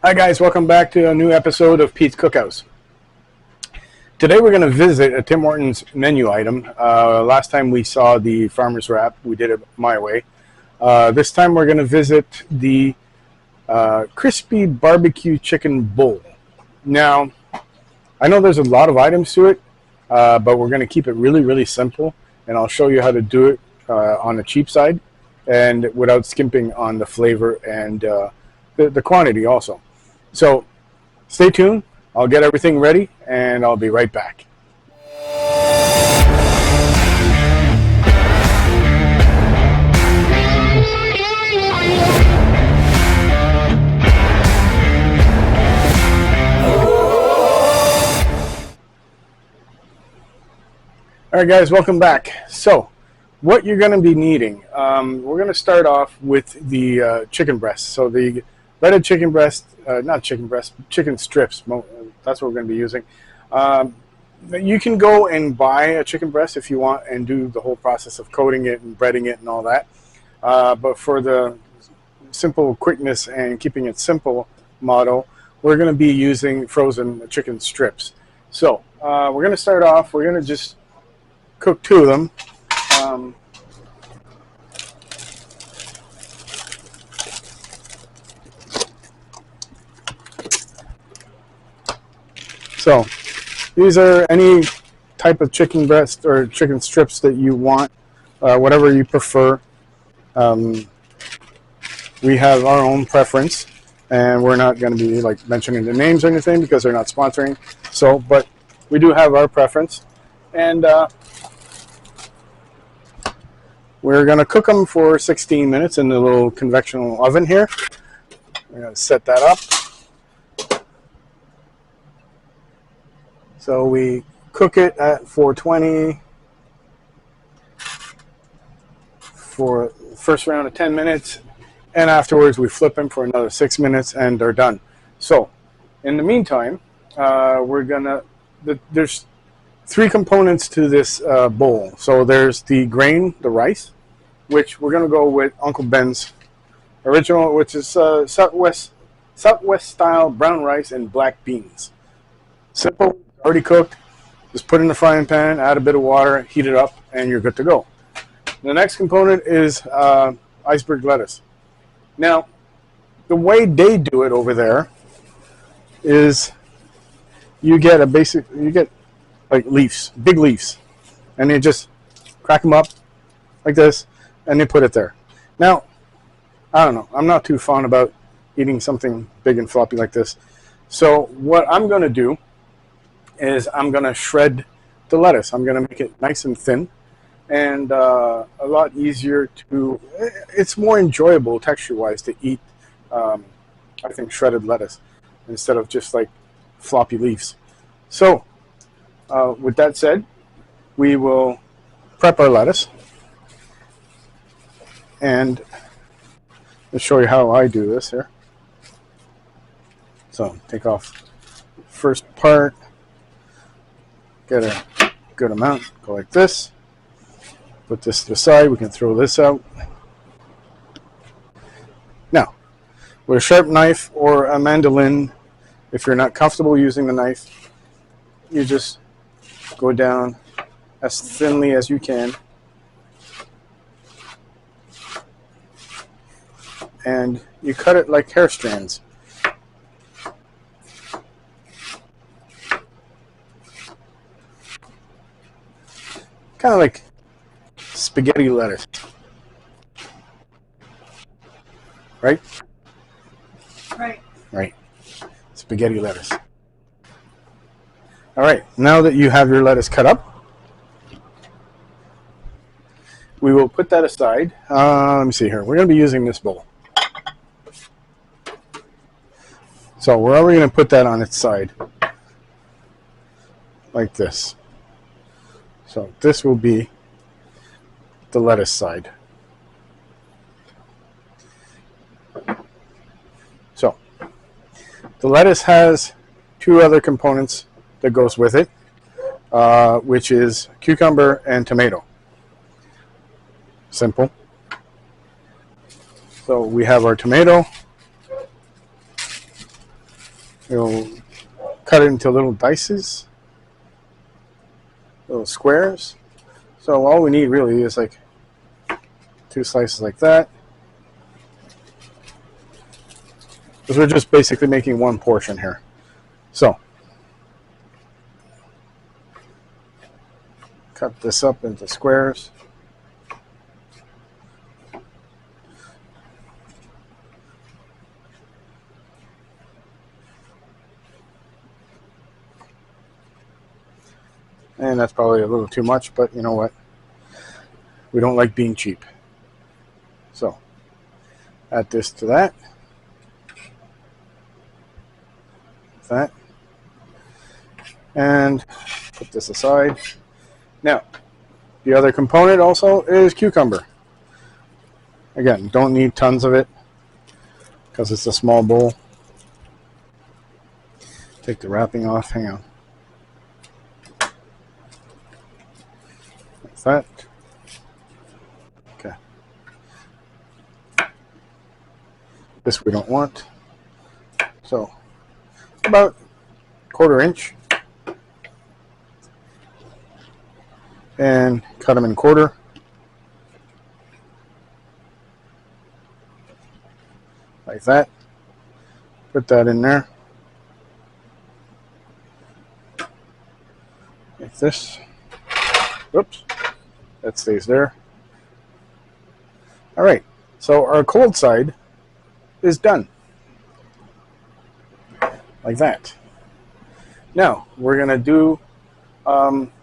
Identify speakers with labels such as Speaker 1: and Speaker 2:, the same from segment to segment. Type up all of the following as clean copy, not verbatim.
Speaker 1: Hi guys, welcome back to a new episode of Pete's Cookhouse. Today we're going to visit a Tim Hortons menu item. Last time we saw the farmer's wrap, we did it my way. This time we're going to visit the crispy barbecue chicken bowl. Now, I know there's a lot of items to it, but we're going to keep it really simple, and I'll show you how to do it on the cheap side and without skimping on the flavor and the quantity also. So stay tuned. I'll get everything ready and I'll be right back. All right, guys, welcome back. So what you're going to be needing, we're going to start off with the chicken breast. So the breaded chicken breast, chicken strips. That's what we're going to be using. You can go and buy a chicken breast if you want and do the whole process of coating it and breading it and all that. But for the simple quickness and keeping it simple model, we're going to be using frozen chicken strips. So we're going to start off, we're going to just cook two of them. So these are any type of chicken breast or chicken strips that you want, whatever you prefer. We have our own preference, and we're not going to be like mentioning the names or anything because they're not sponsoring. So, but we do have our preference, and we're going to cook them for 16 minutes in the little conventional oven here. We're going to set that up. So we cook it at 420 for the first round of 10 minutes, and afterwards we flip them for another 6 minutes and they're done. So in the meantime, there's three components to this bowl. So there's the grain, the rice, which we're going to go with Uncle Ben's original, which is Southwest style brown rice and black beans. Simple. Already cooked. Just put it in the frying pan, add a bit of water, heat it up, and you're good to go. The next component is iceberg lettuce. Now, the way they do it over there is you get like leaves, big leaves, and you just crack them up like this, and they put it there. Now, I don't know. I'm not too fond about eating something big and floppy like this. So what I'm going to do is I'm going to shred the lettuce. I'm going to make it nice and thin and a lot easier to, it's more enjoyable texture-wise to eat, I think, shredded lettuce instead of just like floppy leaves. So with that said, we will prep our lettuce, and I'll show you how I do this here. So take off the first part. Get a good amount, go like this. Put this to the side, we can throw this out. Now, with a sharp knife or a mandolin, if you're not comfortable using the knife, you just go down as thinly as you can. And you cut it like hair strands. Kind of like spaghetti lettuce, right? Right. Spaghetti lettuce. All right, now that you have your lettuce cut up, we will put that aside. Let me see here. We're going to be using this bowl. So we're already going to put that on its side, like this. So this will be the lettuce side. So the lettuce has two other components that goes with it, which is cucumber and tomato. Simple. So we have our tomato. You'll cut it into little dices, little squares. So all we need really is like 2 slices like that. Because we're just basically making one portion here. So cut this up into squares. And that's probably a little too much, but you know what? We don't like being cheap. So add this to that. That. And put this aside. Now, the other component also is cucumber. Again, don't need tons of it because it's a small bowl. Take the wrapping off. Hang on. Like that. Okay. This we don't want. So, about 1/4 inch. And cut them in quarter. Like that. Put that in there. Like this. Whoops. That stays there. All right. So our cold side is done. Like that. Now we're going to do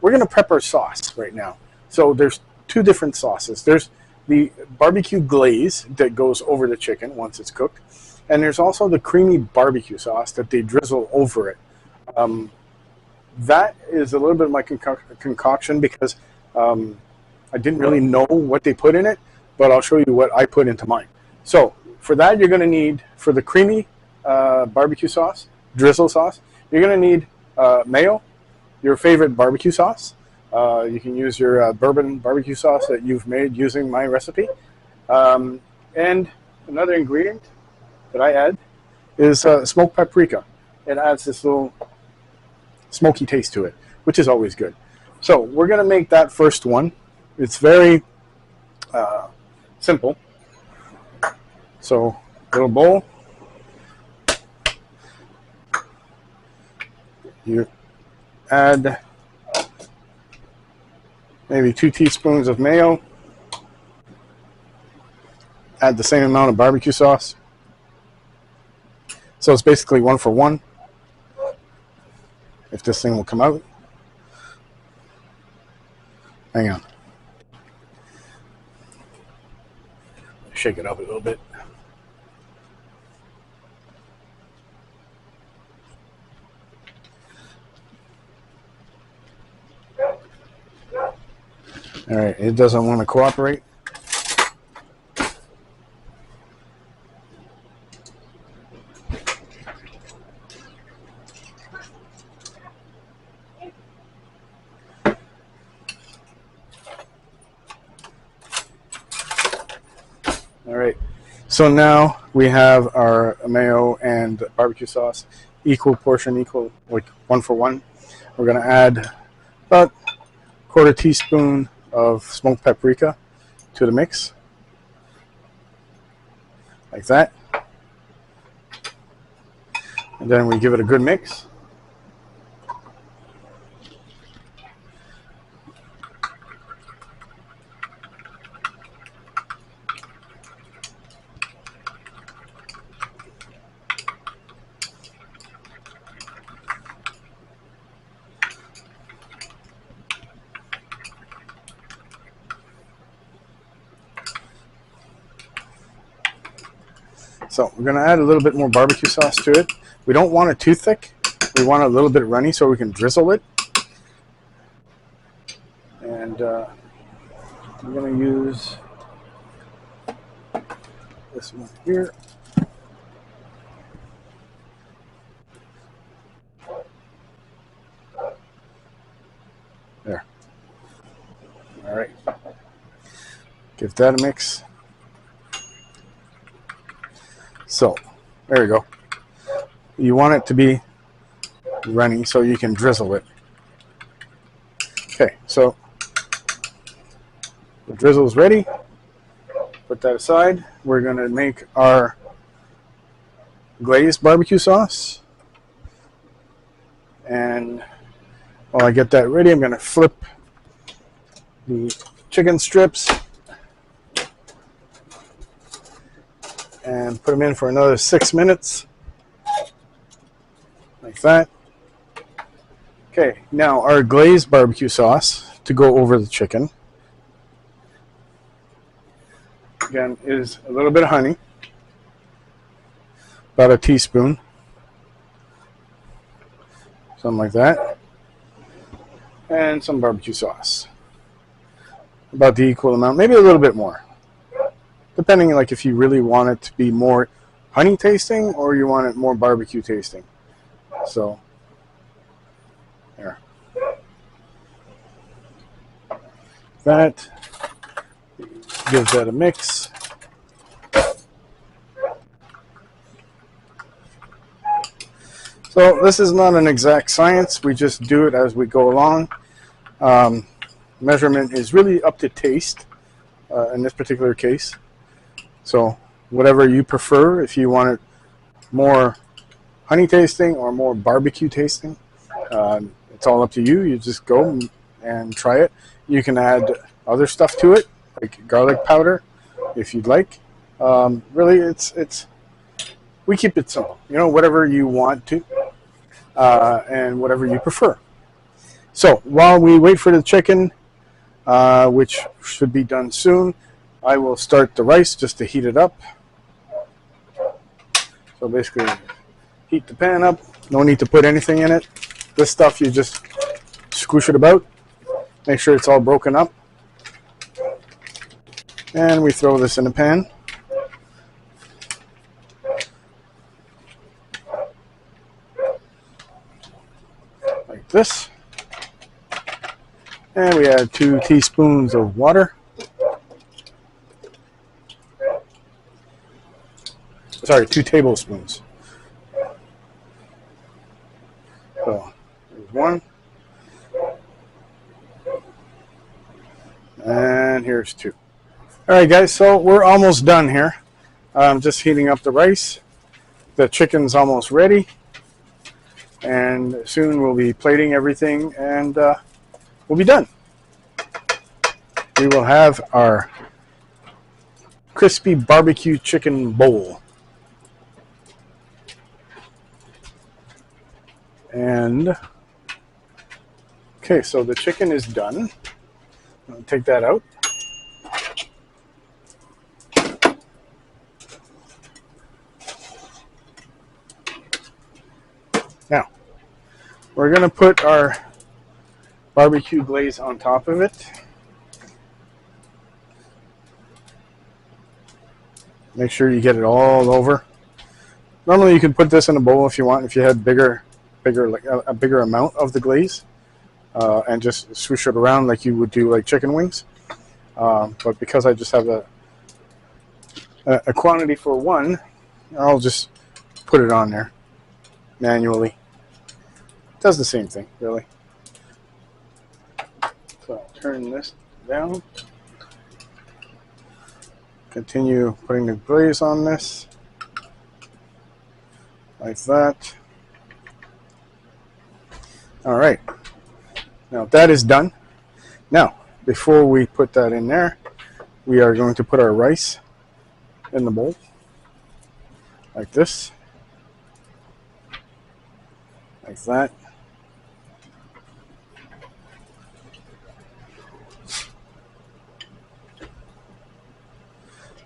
Speaker 1: we're going to prep our sauce right now. So there's 2 different sauces. There's the barbecue glaze that goes over the chicken once it's cooked. And there's also the creamy barbecue sauce that they drizzle over it. That is a little bit of my concoction because I didn't really know what they put in it, but I'll show you what I put into mine. So for that, you're going to need, for the creamy barbecue sauce, drizzle sauce, you're going to need mayo, your favorite barbecue sauce. You can use your bourbon barbecue sauce that you've made using my recipe. And another ingredient that I add is smoked paprika. It adds this little smoky taste to it, which is always good. So we're going to make that first one. It's very simple. So little bowl. You add maybe 2 teaspoons of mayo. Add the same amount of barbecue sauce. So it's basically 1 for 1. If this thing will come out. Hang on. Shake it up a little bit. All right, it doesn't want to cooperate. All right, so now we have our mayo and barbecue sauce, equal portion, like 1 for 1. We're going to add about 1/4 teaspoon of smoked paprika to the mix, like that. And then we give it a good mix. So we're going to add a little bit more barbecue sauce to it. We don't want it too thick. We want it a little bit runny so we can drizzle it. And I'm going to use this one here. There. All right. Give that a mix. So, there you go. You want it to be runny so you can drizzle it. Okay, so the drizzle is ready. Put that aside. We're going to make our glazed barbecue sauce. And while I get that ready, I'm going to flip the chicken strips and put them in for another 6 minutes. Like that. Okay, now our glazed barbecue sauce to go over the chicken. Again, is a little bit of honey, about a teaspoon, something like that, and some barbecue sauce, about the equal amount, maybe a little bit more, depending like if you really want it to be more honey tasting or you want it more barbecue tasting. So there, that gives that a mix. So this is not an exact science. We just do it as we go along. Measurement is really up to taste in this particular case. So whatever you prefer, if you want it more honey tasting or more barbecue tasting, it's all up to you. You just go and try it. You can add other stuff to it, like garlic powder, if you'd like. Really, we keep it simple. You know, whatever you want to, and whatever you prefer. So while we wait for the chicken, which should be done soon, I will start the rice just to heat it up. So basically, heat the pan up. No need to put anything in it. This stuff, you just squish it about. Make sure it's all broken up. And we throw this in the pan. Like this. And we add 2 teaspoons of water. Sorry, 2 tablespoons. So, there's 1. And here's 2. Alright guys, so we're almost done here. I'm just heating up the rice. The chicken's almost ready. And soon we'll be plating everything and we'll be done. We will have our crispy barbecue chicken bowl. And okay, so the chicken is done. I'll take that out. Now, we're going to put our barbecue glaze on top of it. Make sure you get it all over. Normally you could put this in a bowl if you want, if you had like a bigger amount of the glaze, and just swoosh it around like you would do like chicken wings. But because I just have a quantity for 1, I'll just put it on there manually. It does the same thing, really. So I'll turn this down. Continue putting the glaze on this, like that. All right, now that is done. Now, before we put that in there, we are going to put our rice in the bowl, like this, like that.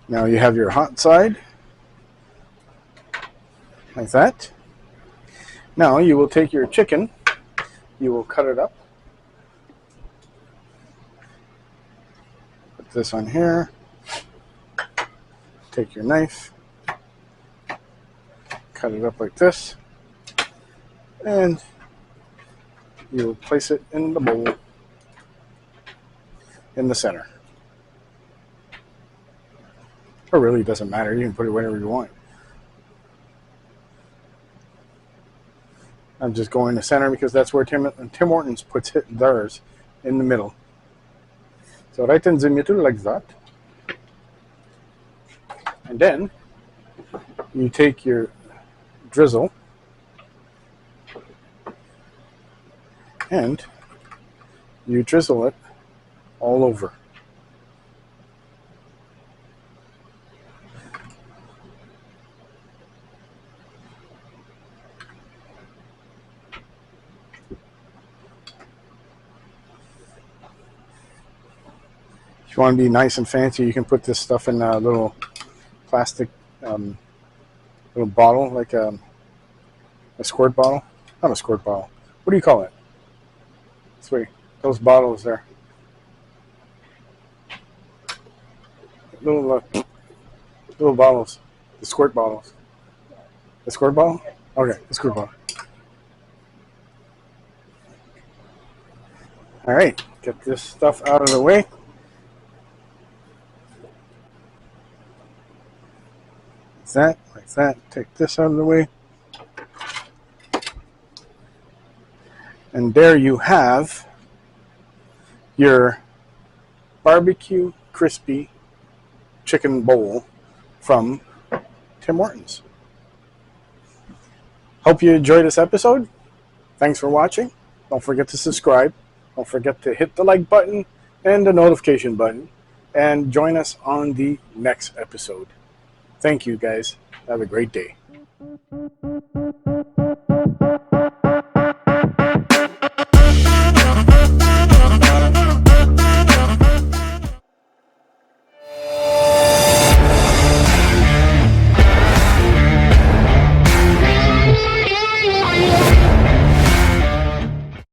Speaker 1: Now you have your hot side, like that. Now you will take your chicken, you will cut it up. Put this on here. Take your knife, cut it up like this, and you will place it in the bowl in the center. It really doesn't matter. You can put it wherever you want. I'm just going to center because that's where Tim Hortons puts theirs, in the middle. So right in the middle like that. And then you take your drizzle and you drizzle it all over. If you want to be nice and fancy, you can put this stuff in a little plastic little bottle, like a squirt bottle. Not a squirt bottle. What do you call it? Sweet. Those bottles there. Little bottles. The squirt bottles. The squirt bottle? Okay, the squirt bottle. All right, get this stuff out of the way. Like that. Take this out of the way. And there you have your barbecue crispy chicken bowl from Tim Hortons. Hope you enjoyed this episode. Thanks for watching. Don't forget to subscribe. Don't forget to hit the like button and the notification button. And join us on the next episode. Thank you, guys. Have a great day.